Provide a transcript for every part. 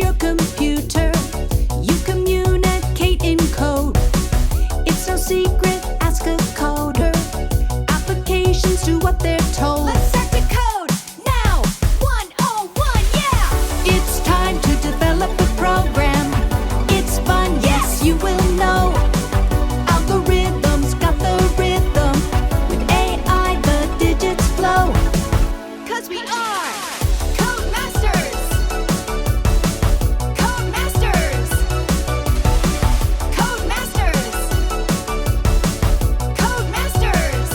your computer. You communicate in code. It's no secret, ask a coder. Applications do what they're told. Let's start to code now. 101, yeah! It's time to develop a program. It's fun, yes, you will know. Algorithms got the rhythm. With AI, the digits flow. 'Cause we are Code Masters! Code Masters! Code Masters! Code Masters!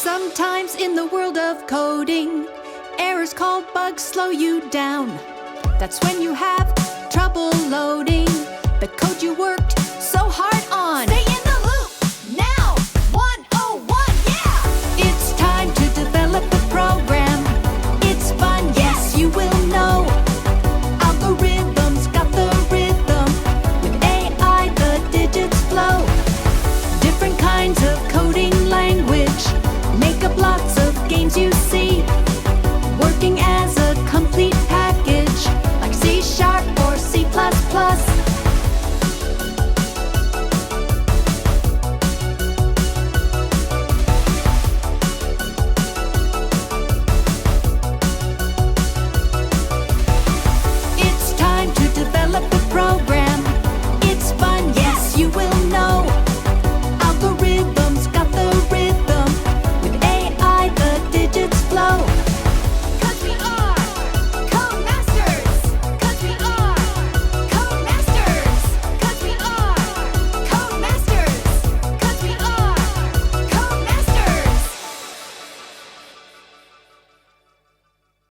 Sometimes in the world of coding, errors called bugs slow you down. That's when you have trouble loading the code you worked so hard on. Stay in the loop now. 101, yeah! It's time to develop a program. It's fun, yes, you will know. Algorithms got the rhythm. With AI, the digits flow. Different kinds of coding language make up lots of games you see.